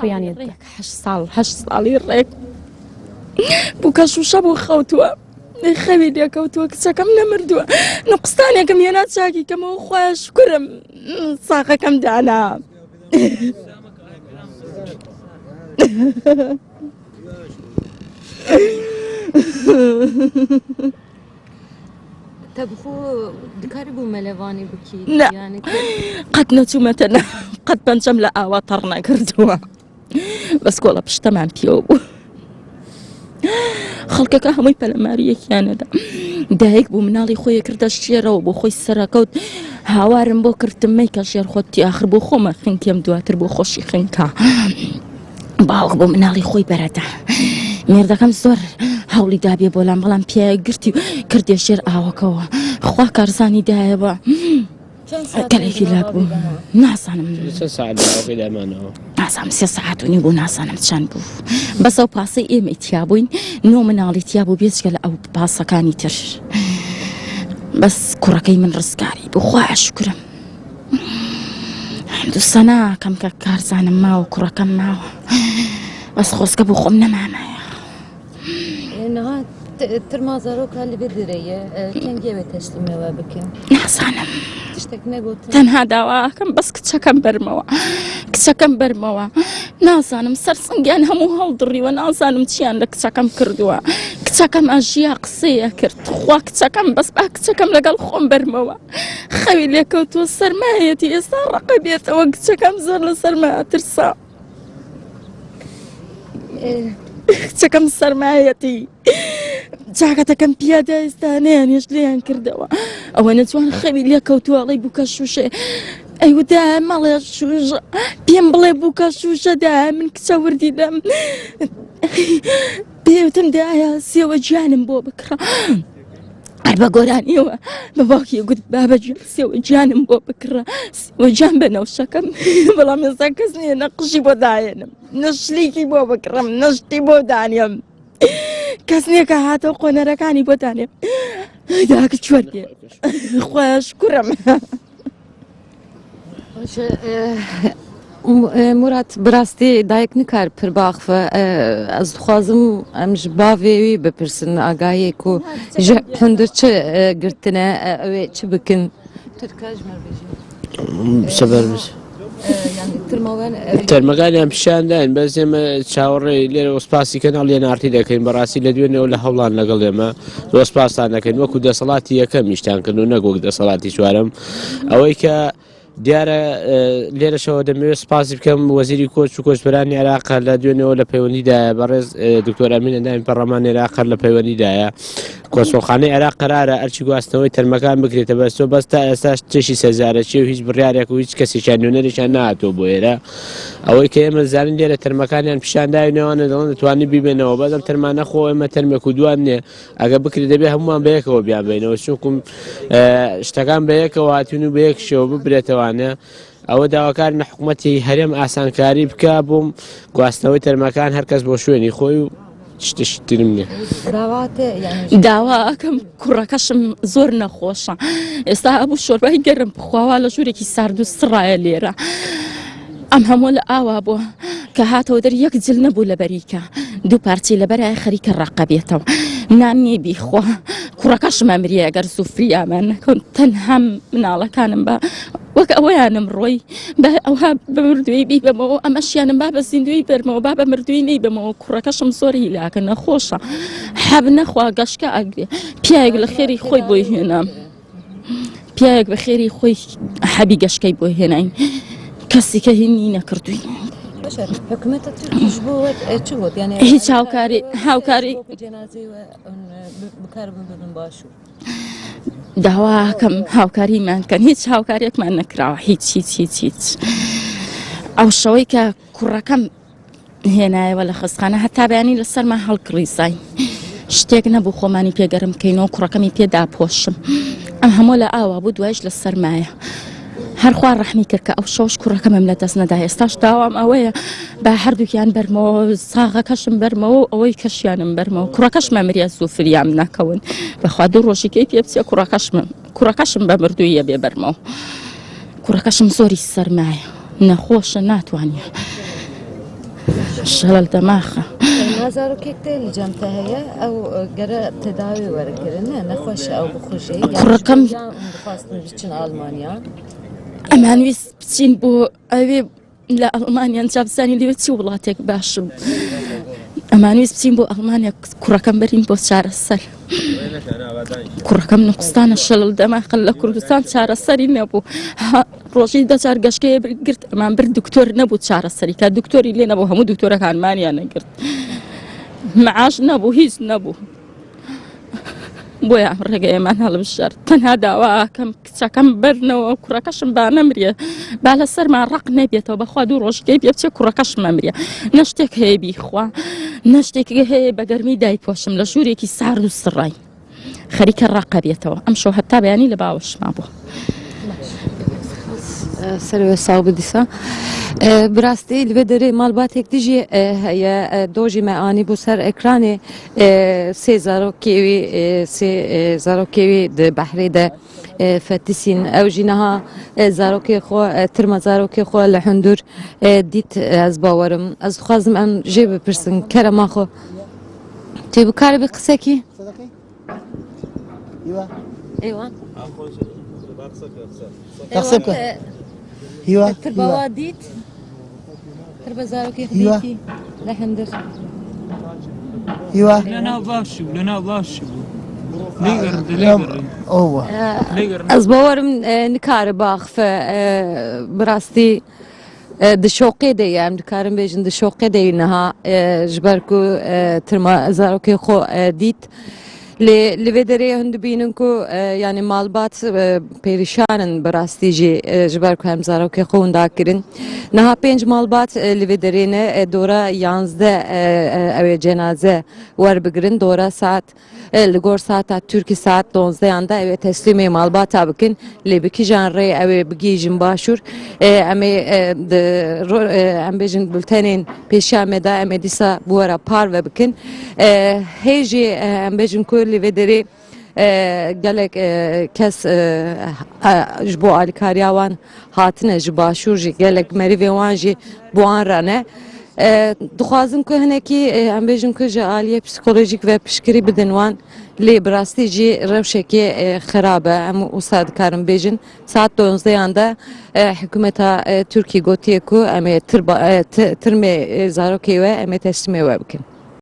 يعني ڕێک 8 ساڵی ڕێک بوو کەشوشە بوو خەوتووە خەوی لێکەوتووە کچەکەم نەمردووە نقستانێکم هێنا چاکیکەمەوە خۆیان شکرم ساقەکەم دانا تەبخۆ دکاری بوو مەلەوانی بکی قەت نەچوومەتە قەت پەنجەم لە ئاوا تەڕ نەکردووە بەس کۆڵە پشتەمان پێوە بوو خەڵکەکە هەمووی پەلەماریەکیانەدا دایک بوو مناڵی خۆی کردە شێرەوە بۆ خۆی سەرەکەوت هاوارم بۆ کردمەی کە ژێر خۆتی آخر بۆ خۆمە خنکێم دواتر بۆ خۆشی خنکە باوک بۆ مناڵی خۆی بەرەدا مێردەکەم زۆر هەوڵی دابێ بۆلام بەڵام پیاە گرتی و کردێ ژێر ئاوەکەوە خوا کارزانی دایەوە کەلێکی لا بوو ناسانم ناسام 3 ساعت و نیم بوو ناسانم چەند بوو بەسەو پاسەی ئێمە تیا بووین نۆ مناڵی تیا بوو بێچکە لە ئەو پاسەکانی تر بەس کوڕەکەی من ڕزگاری بوو خوا شکرم دووسەنا کەم کە کارزانم ماوە کوڕەکەم ماوە بەس خۆزگە بوو خۆم نەمامایە ترمازارۆکە لەبێ درەیە کەنگێوێ تەسلیمەوە بکەن نازانم شتێک نەگوتن تەنها داواکەم بەس کچەکەم بەرمەوە نازانم سەرسنگیان هەموو هەڵدڕیوە نازانم چیان لە کچەکەم کردووە کچەکەم ئاژیا قسەیە کرد خوا کچەکەم بەس با کچەکەم لەگەڵ خۆم بەرمەوە خەوی لێکەوتووە سەرمایەتی ئێستا ڕقە بێتەوە کچەکەم زۆر لە سەرمایە ترسا کچەکەم سەرمایەتی جاکەتەکەم پیادا ئێستانەیانێش لێیان کردەوە ئەوە نەتوان خەوی لێکەوتووەڵی بووکە شوشێ ئەیودا مەڵێ شوژە پێم بڵێ بووکە شوشەدا من کچە وردی لەم پێوتم دایە سێوە گیانم بۆ بکڕە بە گۆرانیەوە بە باوکی گوت بابە سێوە گیانم بۆ بکڕە سێوە گیان بە نەوشەکەم بەڵام ئێستا کەس نییە نەقشی بۆ دایێنم نەشلیکی بۆ بکڕم نەشتی بۆ دانیم کەس نییە کە هاتەوە قۆنەرەکانی بۆ دانێم داکە چوەردێ خۆش کوڕم مرات بڕاستی دایک نکار پر باخفە ئەس دخوازم ئەمژ باوێوی بپرسن ئاگایەک و هەندر چ گرتنە ئەوێ چ بکن سەبەر تەرمەکانیان پیشانداین بەس ئێمە چاوەڕێی لێرە وەسپاسی کەناڵ نارتی دەکەین بەڕاستی لە دوێنێەوە لە هەوڵان لەگەڵ ئێمە وەسپاسان دەکەین وەکو دەسەڵاتی یەکەم نیشتانکردن و نەگۆک دەسەڵاتی چوارەم ئەوەی کە دیارە لێرەشەوە دەمەوێت سپاسی بکەم وەزیری کۆچ و کۆچبەرانی عێراق لە دوێنێەوە لە پەیوەندیدایە بەڕێز دکتۆر ئەمین ئەندامی پەرلەمانی عێراق لە پەیوەندیدایە کۆچەڵخانەی عێراق قەرارە ئەرچی گواستنەوەی تەرمەکان بکرێتە بەستەوە بەس تا ئێستاش تێشی سەزارەچی و هیچ بڕیارێک و هیچ کەسێکیان نوێنەرێکیان نهاتۆ بۆ ئێرە ئەوەی کە ئێمە زانین لێرە تەرمەکانیان پیشانداوینەوەوانە دەڵێن دەتوانانی بیبێنەوە بەدەم تەرمانە خۆ ئێمە تەرمێک و دوان نیە ئەگە بکرێت دەبێت هەمومان بەیەکەوە بیان بینەوە چونکم شتەکان بەیەکەوە هاتوون و بەیەکشەوە ببرێتەوانە ئەوە داواکارنە حکوومەتی هەرێم ئاسانکاری بکە بۆم گواستنەوەی تەرمەکان هەرکەس بۆ شوێنی خۆی و شتشترم نیە داواکەم کوڕەکەشم زۆر نەخۆشە ئێستا هەبوو شۆربای گەرم بخواوا لە ژوورێکی سارد و سڕایە لێرە ئەم هەموو لە ئاوا بووە کە هاتەوە دەر یەک جل نەبوو لە بەریکە دوو پارچی لەبەرای خەریکە ڕقە بێتەوە نانی بیخوا کوڕەکەشمە مریە ئەگەر سوفریامان نەکەون تەنها مناڵەکانم بە وەک ئەوەیانم ڕۆی ئەوها بە مردوی بیبەمەوە ئەمەشیانم با بە زیندوی بەرمەوە با بە مردوی نەیبەمەوە کوڕەکەشم زۆر هیلاکە نەخۆشە حەب نەخوا گەشکە ئەگرێ پیاەک لە خێری خۆی بۆی هێنام پیاەک بە خێری خۆی حەبی گەشکەی بۆ هێناین کەسی کە هینی نەکردووی هیچ هاوکاری داواکەم هاوکاریمان کەن هیچ هاوکاریەکمان نەکراوە هیچ ئەو شەوەی کە کوڕەکەم هێنایەوە لە خستخانە هەتا بەیانی لەسەرمان هەڵکڕیزای شتێک نەبوو خۆمانی پێگەرم بکەینەوە کوڕەکەمی پێدا پۆشم ئەم هەموو لە ئاوا بوو دوایش لە سەرمایە هەرخوا ڕەحمی کرد کە ئەو شەوش کوڕەکەمم لە دەست نەدا ئێستاش داوام ئەوەیە با هەردووکیان بەرمەوە ساغەکەشم بەرمەوە ئەوەی کەشیانم بەرمەوە کوڕەکەشمە مریە سوفریام ناکەون بەخوا دوو ڕۆژێکی پێ بچێ کوڕەکەشم بە مردوویە بێ بەرمەوە کوڕەکەشم زۆری سەرمایە نەخۆشە ناتوانێ شلل دماغه نازارۆکێک تێ لە جەمتە هەیە ئەو گەرە تێداوی وەرەگرن نەخۆشە ئەو بخۆشەی کوڕەکەم خواستن بچن ئالمانیا ئەمان ویست بچین بۆ ئەوێ لە ئەڵمانیان جابزانی لێوێ چی وڵاتێک باشم ئەمان ویست بچین بۆ ئەڵمانیا کوڕەکەم بەرین بۆ چارەسەر کوڕەکەم نقستانە شەلل دەماخن لە کوردستان چارەسەری نەبوو ڕۆژی دەچار گەشتەیە گرت ئەمان برد دکتۆر نەبوو چارەسەری کا دکتۆری لێ نەبوو هەموو دکتۆرەکانمانیان نەگرت معاش نەبوو هیچ نەبوو بۆیە ڕێگە ئێمان هەڵبژار تەنها داواکەم کچەکەم بەرنەوە کوڕەکەشم با نەمرێ با لەسەرمان ڕق نەبێتەوە بەخوا دوو ڕۆژگەی بێ بچێ کوڕەکەشم مەمرێ نە شتێک هەیە بیخوا نە شتێکی هەیە بە گەرمی دایپۆشم لە ژوورێکی سارد و سڕای خەریکە ڕقە بێتەوە ئەم شەو هەتا بەیانی لە باوەشما بوو سەروێ ساڵ بدیسا براستی لێ دەرێ ماڵباتێک دژی هەیە دۆژی مەعانی بوو سەر ئەکرانێ سێ زارۆکێوی سێ زارۆکێوی بەحرێ دە فتیسین ئەو ژینەها زارۆکێ خۆ ترمە زارۆکێ خۆ لە هەندور دیت ئەس باوەرم ئەس خوازم ئەم ژێ بپرسن کەرە ماخۆ تێ بکارە بە قسەکی ئێوان ايوه تر بەوا دیت تر بە زارۆکێ دیتی لە هەندر ايوه لنا باشي ليقر هو ئەس باوەرم نکارە باخفە براستی دشۆقێ دەیە ئەم دکارم بێژن دشۆقێ دەینەها ji ber ku tirma zarokê xwe dît li vê derê hûn dibînin ku yanî malbat pêrîşanin bi rastî jî ji ber ku hem zarokê xwe hûn dakirin niha 5 malbat li vê derê ne dora 11 ew ê cenaze werbigirin dora saat li gor saata Türkî saat 12 da ew ê teslîmê malbata bikin lê bikijan rê ew ê bigîjin başûr em ê em bêjin bultenên pêşiya me da em ê dîsa bi wera par ve bikin hê jî em bêjin ku li vê derê gelek kes ji bo alîkariya wan hatine ji başûr jî gelek merivê wan jî bi wan re ne dixwazim ku hinekî em bêjin ku ji aliyê psikolojîk ve piştgirî bidin wan lê bi rastî jî rewşekê xerab e em wisa dikarin bêjin saat 12 da hikûmeta Tirkiyê gotiye ku em ê tirmê zarokê we em ê teslîmê we bikin.